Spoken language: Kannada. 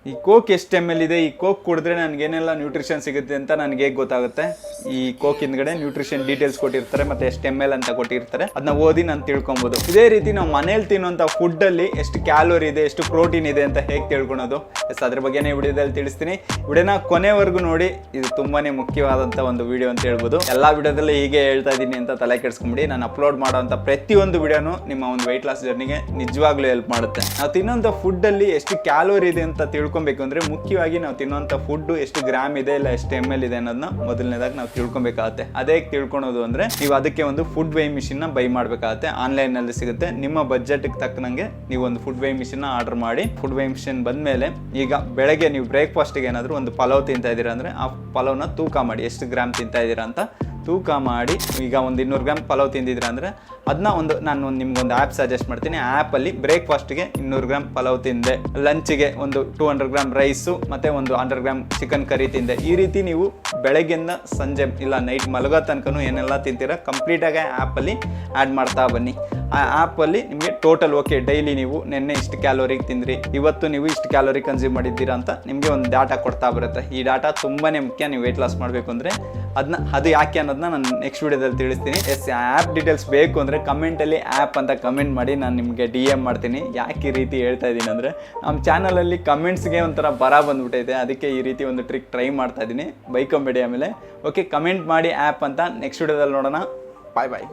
ಈ ಕೋಕ್ ಎಷ್ಟು ml ಇದೆ, ಈ ಕೋಕ್ ಕುಡಿದ್ರೆ ನನಗೇನೆಲ್ಲ ನ್ಯೂಟ್ರಿಷನ್ ಸಿಗುತ್ತೆ ಅಂತ ನನಗೆ ಹೇಗೆ ಗೊತ್ತಾಗುತ್ತೆ? ಈ ಕೋಕ್ ಹಿಂದ್ಗಡೆ ನ್ಯೂಟ್ರಿಷನ್ ಡೀಟೇಲ್ಸ್ ಕೊಟ್ಟಿರ್ತಾರೆ, ಮತ್ತೆ ಎಷ್ಟು ml ಅಂತ ಕೊಟ್ಟಿರ್ತಾರೆ, ಅದನ್ನ ಓದಿ ನಾನು ತಿಳ್ಕೊಬೋದು. ಇದೇ ರೀತಿ ನಾವು ಮನೇಲಿ ತಿನ್ನುವಂಥ ಫುಡ್ಡಲ್ಲಿ ಎಷ್ಟು ಕ್ಯಾಲೋರಿ ಇದೆ, ಎಷ್ಟು ಪ್ರೋಟೀನ್ ಇದೆ ಅಂತ ಹೇಗೆ ತಿಳ್ಕೊಳೋದು? ಅದ್ರ ಬಗ್ಗೆನೇ ವಿಡಿಯೋದಲ್ಲಿ ತಿಳಿಸ್ತೀನಿ. ವಿಡಿಯೋನ ಕೊನೆವರೆಗೂ ನೋಡಿ, ಇದು ತುಂಬಾನೇ ಮುಖ್ಯವಾದಂಥ ಒಂದು ವಿಡಿಯೋ ಅಂತ ಹೇಳ್ಬೋದು. ಎಲ್ಲ ವಿಡಿಯೋದಲ್ಲಿ ಹೀಗೆ ಹೇಳ್ತಾ ಇದ್ದೀನಿ ಅಂತ ತಲೆ ಕೆಡಿಸ್ಕೊಂಬಿಡಿ. ನಾನು ಅಪ್ಲೋಡ್ ಮಾಡೋಂಥ ಪ್ರತಿಯೊಂದು ವಿಡಿಯೋನು ನಿಮ್ಮ ಒಂದು ವೆಯ್ಟ್ ಲಾಸ್ ಜರ್ನಿಗೆ ನಿಜವಾಗ್ಲೂ ಹೆಲ್ಪ್ ಮಾಡುತ್ತೆ. ನಾವು ತಿನ್ನೋಂಥ ಫುಡ್ಡಲ್ಲಿ ಎಷ್ಟು ಕ್ಯಾಲೋರಿ ಇದೆ ಅಂತ ತಿಳ್ಕೊಬೇಕು ಅಂದರೆ, ಮುಖ್ಯವಾಗಿ ನಾವು ತಿನ್ನೋಂಥ ಫುಡ್ ಎಷ್ಟು ಗ್ರಾಮ್ ಇದೆ, ಇಲ್ಲ ಎಷ್ಟು ml ಇದೆ ಅನ್ನೋದನ್ನ ಮೊದಲನೇದಾಗಿ ನಾವು ತಿಳ್ಕೊಬೇಕಾಗತ್ತೆ. ಅದೇ ತಿಳ್ಕೊಳೋದು ಅಂದರೆ, ನೀವು ಅದಕ್ಕೆ ಒಂದು ಫುಡ್ ವೈ ಮಿಷಿನ್ನ ಬೈ ಮಾಡಬೇಕಾಗತ್ತೆ. ಆನ್ಲೈನಲ್ಲಿ ಸಿಗುತ್ತೆ. ನಿಮ್ಮ ಬಜೆಟ್ಗೆ ತಕ್ಕನಂಗೆ ನೀವು ಒಂದು ಫುಡ್ ವೈ ಮಿಷಿನ್ನ ಆರ್ಡರ್ ಮಾಡಿ. ಫುಡ್ ವೈ ಮಿಷಿನ್ ಬಂದಮೇಲೆ, ಈಗ ಬೆಳಗ್ಗೆ ನೀವು ಬ್ರೇಕ್ಫಾಸ್ಟ್ಗೆ ಏನಾದರೂ ಒಂದು ಪಲಾವ್ ತಿಂತಾ ಇದ್ದೀರಾ ಅಂದರೆ, ಆ ಪಲಾವ್ನ ತೂಕ ಮಾಡಿ, ಎಷ್ಟು ಗ್ರಾಮ್ ತಿಂತಾ ಇದ್ದೀರಾ ಅಂತ ತೂಕ ಮಾಡಿ. ಈಗ ಒಂದು 200 ಗ್ರಾಮ್ ಪಲಾವ್ ತಿಂದಿದ್ದೀರಾ ಅಂದರೆ ಅದನ್ನ ನಾನು ನಿಮ್ಗೊಂದು ಆ್ಯಪ್ ಸಜೆಸ್ಟ್ ಮಾಡ್ತೀನಿ. ಆ ಆ್ಯಪಲ್ಲಿ ಬ್ರೇಕ್ಫಾಸ್ಟ್ಗೆ 200 ಗ್ರಾಮ್ ಪಲಾವ್ ತಿಂದೆ, ಲಂಚ್ಗೆ ಒಂದು 200 ಗ್ರಾಮ್ ರೈಸು, ಮತ್ತು ಒಂದು 100 ಗ್ರಾಮ್ ಚಿಕನ್ ಕರಿ ತಿಂದೆ. ಈ ರೀತಿ ನೀವು ಬೆಳಗ್ಗೆಯಿಂದ ಸಂಜೆ ಇಲ್ಲ ನೈಟ್ ಮಲಗೋ ತನಕನೂ ಏನೆಲ್ಲ ತಿಂತೀರಾ ಕಂಪ್ಲೀಟಾಗಿ ಆ್ಯಪಲ್ಲಿ ಆ್ಯಡ್ ಮಾಡ್ತಾ ಬನ್ನಿ. ಆ ಆ್ಯಪಲ್ಲಿ ನಿಮಗೆ ಟೋಟಲ್ ಓಕೆ, ಡೈಲಿ ನೀವು ನೆನ್ನೆ ಇಷ್ಟು ಕ್ಯಾಲೋರಿಗೆ ತಿಂದ್ರಿ, ಇವತ್ತು ನೀವು ಇಷ್ಟು ಕ್ಯಾಲೋರಿ ಕನ್ಸ್ಯೂಮ್ ಮಾಡಿದ್ದೀರಾ ಅಂತ ನಿಮಗೆ ಒಂದು ಡಾಟಾ ಕೊಡ್ತಾ ಬರುತ್ತೆ. ಈ ಡಾಟಾ ತುಂಬಾ ಮುಖ್ಯ ನೀವು ವೆಯ್ಟ್ ಲಾಸ್ ಮಾಡಬೇಕು ಅಂದರೆ. ಅದು ಯಾಕೆ ಅನ್ನೋದನ್ನ ನಾನು ನೆಕ್ಸ್ಟ್ ವೀಡಿಯೋದಲ್ಲಿ ತಿಳಿಸ್ತೀನಿ. ಆ್ಯಪ್ ಡೀಟೇಲ್ಸ್ ಬೇಕು ಅಂದರೆ ಕಮೆಂಟಲ್ಲಿ ಆ್ಯಪ್ ಅಂತ ಕಮೆಂಟ್ ಮಾಡಿ, ನಾನು ನಿಮಗೆ DM ಮಾಡ್ತೀನಿ. ಯಾಕೆ ಈ ರೀತಿ ಹೇಳ್ತಾ ಇದ್ದೀನಿ ಅಂದರೆ, ನಮ್ಮ ಚಾನಲಲ್ಲಿ ಕಮೆಂಟ್ಸ್ಗೆ ಒಂಥರ ಬರ ಬಂದ್ಬಿಟ್ಟೈತೆ, ಅದಕ್ಕೆ ಈ ರೀತಿ ಒಂದು ಟ್ರಿಕ್ ಟ್ರೈ ಮಾಡ್ತಾ ಇದ್ದೀನಿ. ಬೈಕೊಂಬೇಡಿ ಆಮೇಲೆ. ಓಕೆ, ಕಮೆಂಟ್ ಮಾಡಿ ಆ್ಯಪ್ ಅಂತ. ನೆಕ್ಸ್ಟ್ ವೀಡಿಯೋದಲ್ಲಿ ನೋಡೋಣ. ಬಾಯ್ ಬಾಯ್.